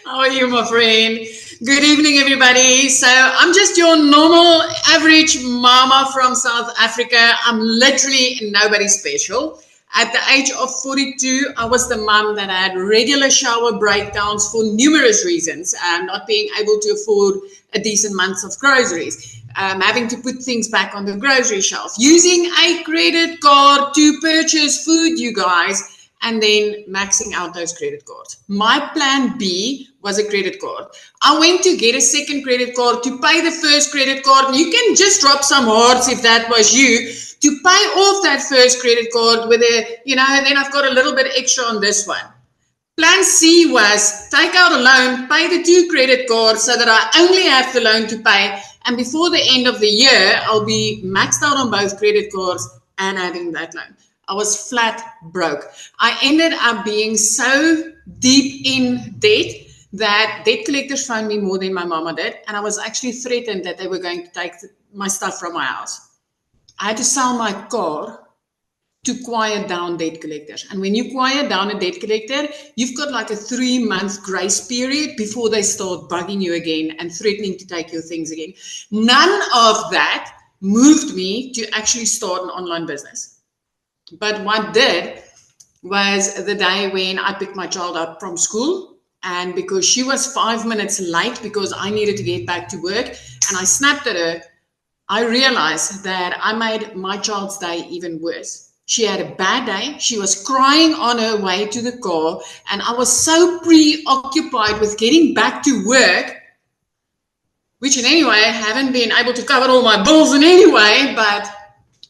How are you, my friend? Good evening, everybody. So I'm just your normal average mama from South Africa. I'm literally nobody special. At the age of 42, I was the mom that had regular shower breakdowns for numerous reasons, not being able to afford a decent month of groceries, having to put things back on the grocery shelf, using a credit card to purchase food, you guys, and then maxing out those credit cards. My plan B was a credit card. I went to get a second credit card to pay the first credit card. And you can just drop some hearts if that was you, to pay off that first credit card with a, and then I've got a little bit extra on this one. Plan C was take out a loan, pay the 2 credit cards so that I only have the loan to pay. And before the end of the year, I'll be maxed out on both credit cards and having that loan. I was flat broke. I ended up being so deep in debt that debt collectors phoned me more than my mama did. And I was actually threatened that they were going to take my stuff from my house. I had to sell my car to quiet down debt collectors. And when you quiet down a debt collector, you've got like a 3-month grace period before they start bugging you again and threatening to take your things again. None of that moved me to actually start an online business. But what did was the day when I picked my child up from school, and because she was 5 minutes late because I needed to get back to work and I snapped at her, I realized that I made my child's day even worse. She had a bad day. She was crying on her way to the car, and I was so preoccupied with getting back to work, which in any way I haven't been able to cover all my bills in any way, but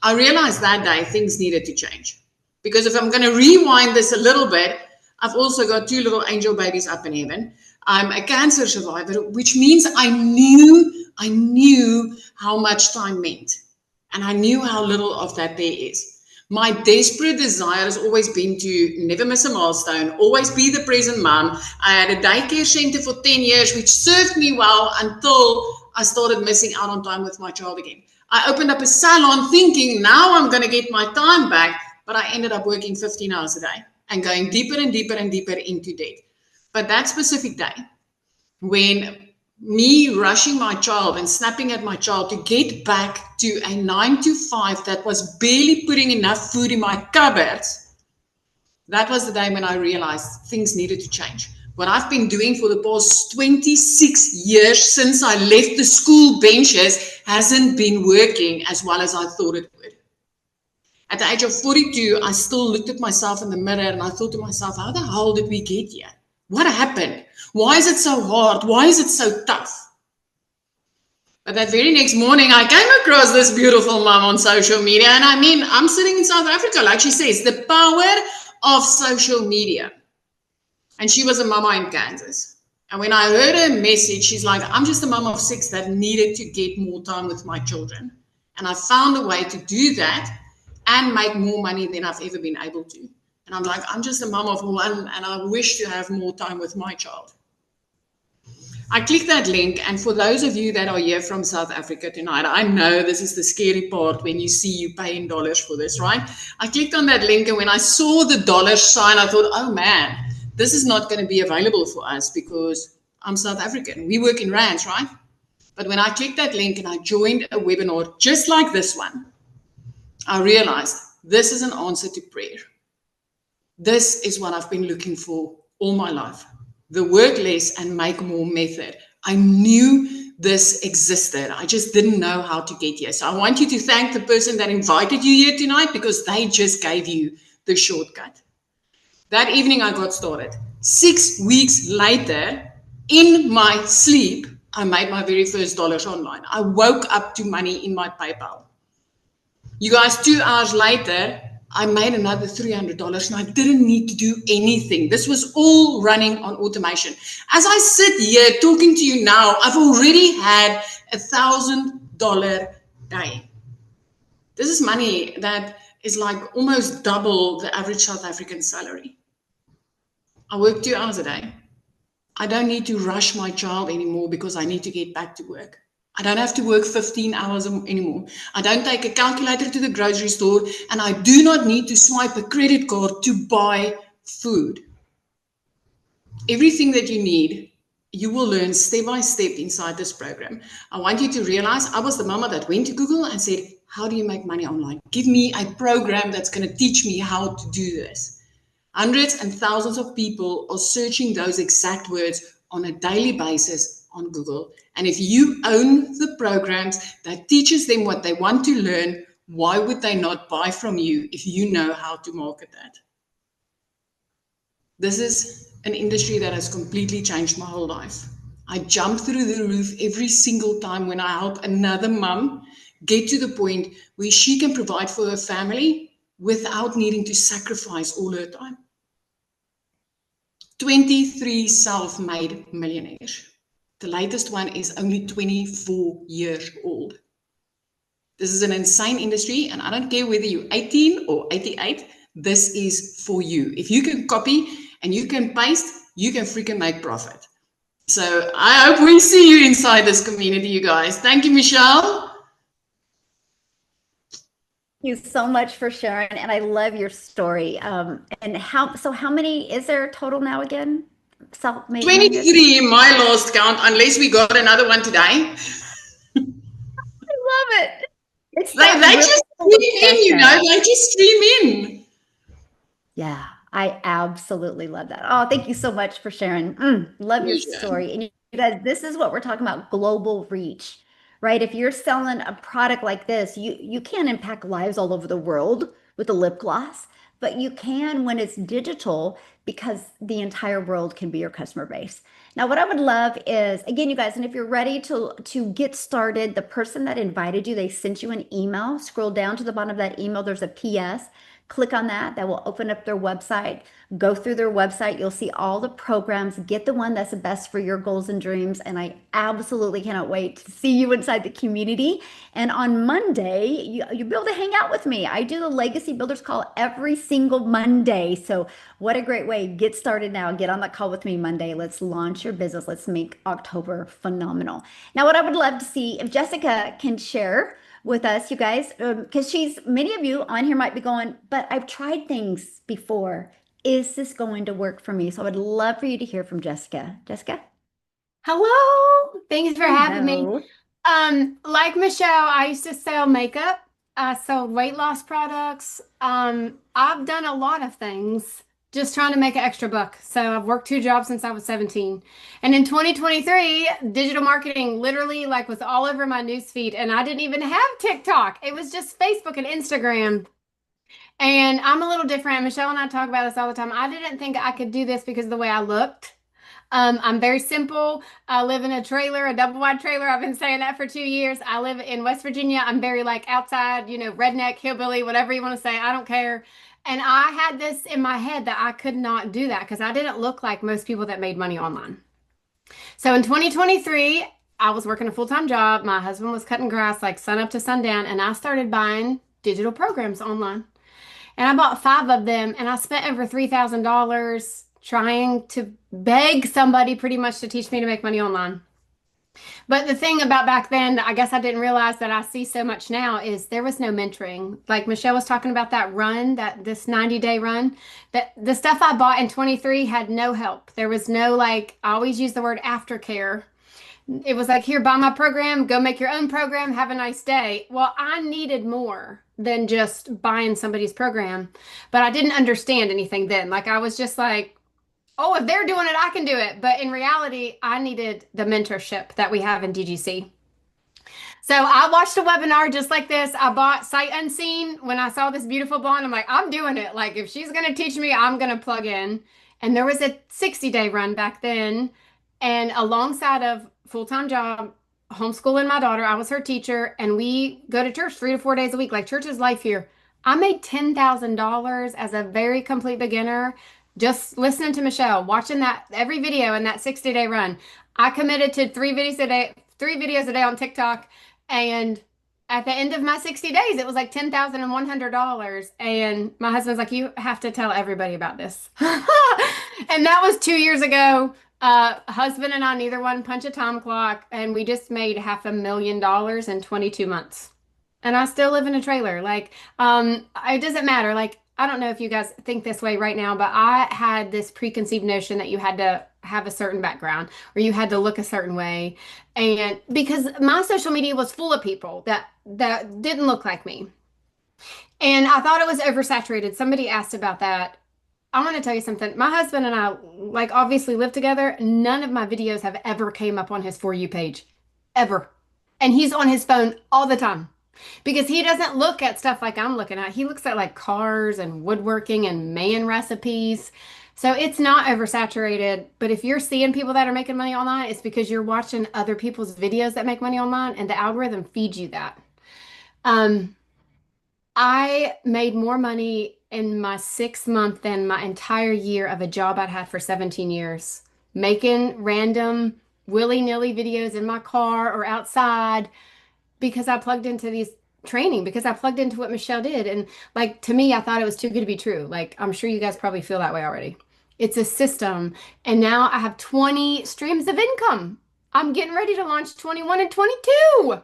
I realized that day things needed to change. Because if I'm going to rewind this a little bit, I've also got 2 little angel babies up in heaven. I'm a cancer survivor, which means I knew how much time meant. And I knew how little of that there is. My desperate desire has always been to never miss a milestone, always be the present mom. I had a daycare center for 10 years, which served me well until I started missing out on time with my child again. I opened up a salon thinking now I'm going to get my time back, but I ended up working 15 hours a day and going deeper and deeper and deeper into debt. But that specific day, when me rushing my child and snapping at my child to get back to a 9 to 5 that was barely putting enough food in my cupboards, that was the day when I realized things needed to change. What I've been doing for the past 26 years since I left the school benches hasn't been working as well as I thought it would. At the age of 42, I still looked at myself in the mirror and I thought to myself, how the hell did we get here? What happened? Why is it so hard? Why is it so tough? But that very next morning, I came across this beautiful mom on social media. And I mean, I'm sitting in South Africa, like she says, the power of social media. And she was a mama in Kansas. And when I heard her message, she's like, I'm just a mom of 6 that needed to get more time with my children. And I found a way to do that and make more money than I've ever been able to. And I'm like, I'm just a mom of 1 and I wish to have more time with my child. I clicked that link, and for those of you that are here from South Africa tonight, I know this is the scary part when you see you pay in dollars for this, right? I clicked on that link, and when I saw the dollar sign, I thought, oh man, this is not going to be available for us because I'm South African. We work in rands, right? But when I clicked that link and I joined a webinar just like this one, I realized this is an answer to prayer. This is what I've been looking for all my life. The work less and make more method. I knew this existed. I just didn't know how to get here. So I want you to thank the person that invited you here tonight, because they just gave you the shortcut. That evening I got started. 6 weeks later, in my sleep, I made my very first dollars online. I woke up to money in my PayPal. You guys, 2 hours later, I made another $300 and I didn't need to do anything. This was all running on automation. As I sit here talking to you now, I've already had $1,000 day. This is money that is like almost double the average South African salary. I work 2 hours a day. I don't need to rush my child anymore because I need to get back to work. I don't have to work 15 hours anymore. I don't take a calculator to the grocery store, and I do not need to swipe a credit card to buy food. Everything that you need, you will learn step by step inside this program. I want you to realize I was the mama that went to Google and said, how do you make money online? Give me a program that's going to teach me how to do this. Hundreds and thousands of people are searching those exact words on a daily basis on Google. And if you own the programs that teaches them what they want to learn, why would they not buy from you if you know how to market that? This is an industry that has completely changed my whole life. I jump through the roof every single time when I help another mom get to the point where she can provide for her family without needing to sacrifice all her time. 23 self-made millionaires. The latest one is only 24 years old. This is an insane industry, and I don't care whether you're 18 or 88, this is for you. If you can copy and you can paste, you can freaking make profit. So I hope we see you inside this community, you guys. Thank you, Michelle. Thank you so much for sharing, and I love your story. And how many is there total now again? Self-made 23 in my last count, unless we got another one today. I love it. They just stream in, you know, they just stream in. Yeah, I absolutely love that. Oh, thank you so much for sharing. Love your story. And you guys, this is what we're talking about, global reach, right? If you're selling a product like this, you can't impact lives all over the world with a lip gloss, but you can when it's digital, because the entire world can be your customer base. Now, what I would love is, again, you guys, and if you're ready to get started, the person that invited you, they sent you an email. Scroll down to the bottom of that email. There's a PS. Click on that. That will open up their website. Go through their website. You'll see all the programs. Get the one that's the best for your goals and dreams. And I absolutely cannot wait to see you inside the community. And on Monday, you'll be able to hang out with me. I do the Legacy Builders call every single Monday. So what a great way. Get started now. Get on that call with me Monday. Let's launch your business. Let's make October phenomenal. Now, what I would love to see, if Jessica can share with us, you guys, because many of you on here might be going, but I've tried things before. Is this going to work for me? So I would love for you to hear from Jessica. Jessica? Hello. Thanks for having me. Like Michelle, I used to sell makeup. I sold weight loss products. I've done a lot of things just trying to make an extra buck. So I've worked 2 jobs since I was 17. And in 2023, digital marketing literally was all over my newsfeed. And I didn't even have TikTok. It was just Facebook and Instagram. And I'm a little different. Michelle and I talk about this all the time. I didn't think I could do this because of the way I looked. I'm very simple. I live in a trailer, a double wide trailer. I've been saying that for 2 years. I live in West Virginia. I'm very outside, redneck, hillbilly, whatever you want to say. I don't care. And I had this in my head that I could not do that because I didn't look like most people that made money online. So in 2023, I was working a full-time job. My husband was cutting grass sun up to sundown, and I started buying digital programs online. And I bought 5 of them, and I spent over $3,000 trying to beg somebody pretty much to teach me to make money online. But the thing about back then, I guess I didn't realize that I see so much now, is there was no mentoring. Like Michelle was talking about that run, this 90-day run, that the stuff I bought in 23 had no help. There was no, I always use the word aftercare. It was here, buy my program, go make your own program, have a nice day. Well, I needed more than just buying somebody's program, but I didn't understand anything then. I was just oh, if they're doing it, I can do it. But in reality, I needed the mentorship that we have in DGC. So I watched a webinar just like this. I bought Sight Unseen when I saw this beautiful blonde. I'm like, I'm doing it. Like, if she's going to teach me, I'm going to plug in. And there was a 60-day run back then. And alongside of full-time job, homeschooling my daughter, I was her teacher. And we go to church 3 to 4 days a week. Like, church is life here. I made $10,000 as a very complete beginner, just listening to Michelle, watching that every video in that 60-day run. I committed to 3 videos a day on TikTok. And at the end of my 60 days, it was like $10,100. And my husband's like, you have to tell everybody about this. And that was 2 years ago. Husband and I, neither one punch a time clock. And we just made $500,000 in 22 months. And I still live in a trailer. Like, it doesn't matter. Like, I don't know if you guys think this way right now, but I had this preconceived notion that you had to have a certain background or you had to look a certain way. And because my social media was full of people that didn't look like me. And I thought it was oversaturated. Somebody asked about that. I want to tell you something. My husband and I, like, obviously live together. None of my videos have ever came up on his For You page, ever. And he's on his phone all the time because he doesn't look at stuff like I'm looking at. He looks at like cars and woodworking and man recipes. So it's not oversaturated. But if you're seeing people that are making money online, it's because you're watching other people's videos that make money online and the algorithm feeds you that. I made more money in my 6 month than my entire year of a job I'd had for 17 years, making random willy-nilly videos in my car or outside because I plugged into these training, because I plugged into what Michelle did. And like, to me, I thought it was too good to be true. Like, I'm sure you guys probably feel that way already. It's a system. And now I have 20 streams of income. I'm getting ready to launch 21 and 22.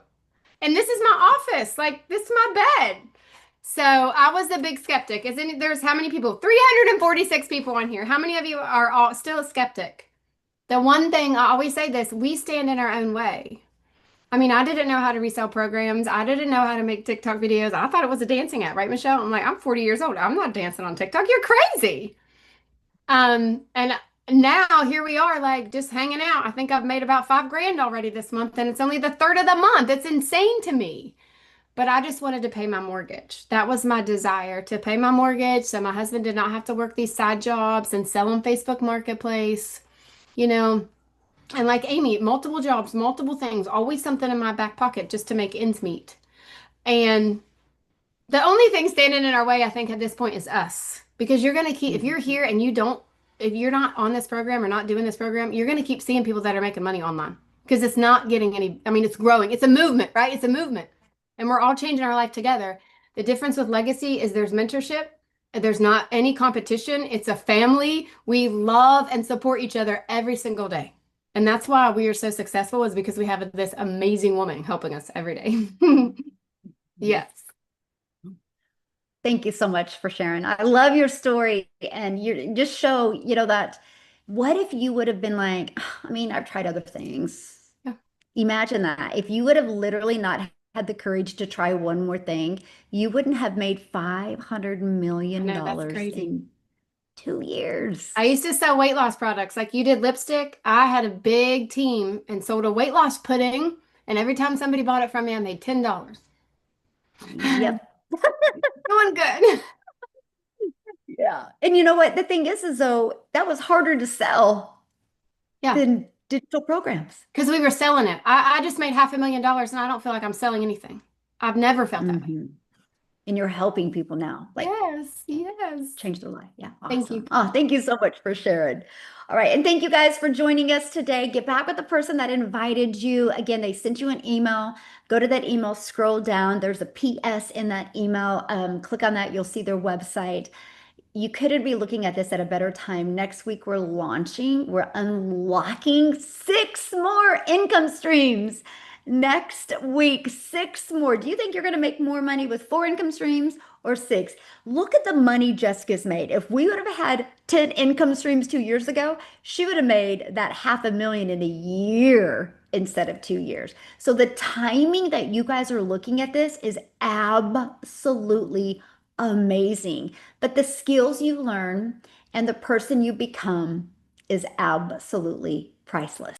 And this is my office. Like, this is my bed. So I was a big skeptic. There's how many people? 346 people on here. How many of you are all still a skeptic? The one thing I always say this, we stand in our own way. I mean, I didn't know how to resell programs. I didn't know how to make TikTok videos. I thought it was a dancing app, right, Michelle? I'm like, I'm 40 years old. I'm not dancing on TikTok. You're crazy. And now here we are, like, just hanging out. I think I've made about $5,000 already this month, and it's only the third of the month. It's insane to me. But I just wanted to pay my mortgage. That was my desire, to pay my mortgage so my husband did not have to work these side jobs and sell on Facebook Marketplace, you know. And like Amy, multiple jobs, multiple things, always something in my back pocket just to make ends meet. And the only thing standing in our way, I think, at this point is us. Because you're going to keep, if you're here and if you're not on this program or not doing this program, you're going to keep seeing people that are making money online. Because it's not getting any, I mean, it's growing. It's a movement, right? It's a movement. And we're all changing our life together. The difference with Legacy is there's mentorship. There's not any competition. It's a family. We love and support each other every single day. And that's why we are so successful, is because we have this amazing woman helping us every day. Yes. Thank you so much for sharing. I love your story, and you just show, that what if you would have been like, I mean, I've tried other things. Yeah. Imagine that. If you would have literally not had the courage to try one more thing, you wouldn't have made $500 million No, that's crazy. in 2 years. I used to sell weight loss products. Like you did lipstick. I had a big team and sold a weight loss pudding. And every time somebody bought it from me, I made $10. Yep. Doing good. Yeah. And you know what? The thing is though, that was harder to sell Yeah. than digital programs. Because we were selling it. I just made $500,000 and I don't feel like I'm selling anything. I've never felt that way. And you're helping people now. Like, yes. change their life. Yeah. Awesome. Thank you. Oh, thank you so much for sharing. All right. And thank you guys for joining us today. Get back with the person that invited you. Again, they sent you an email. Go to that email, scroll down. There's a PS in that email. Click on that. You'll see their website. You couldn't be looking at this at a better time. Next week, we're unlocking 6 more income streams. Next week, 6 more. Do you think you're going to make more money with 4 income streams or 6? Look at the money Jessica's made. If we would have had 10 income streams 2 years ago, she would have made that $500,000 in a year instead of 2 years. So the timing that you guys are looking at this is absolutely amazing. But the skills you learn and the person you become is absolutely priceless.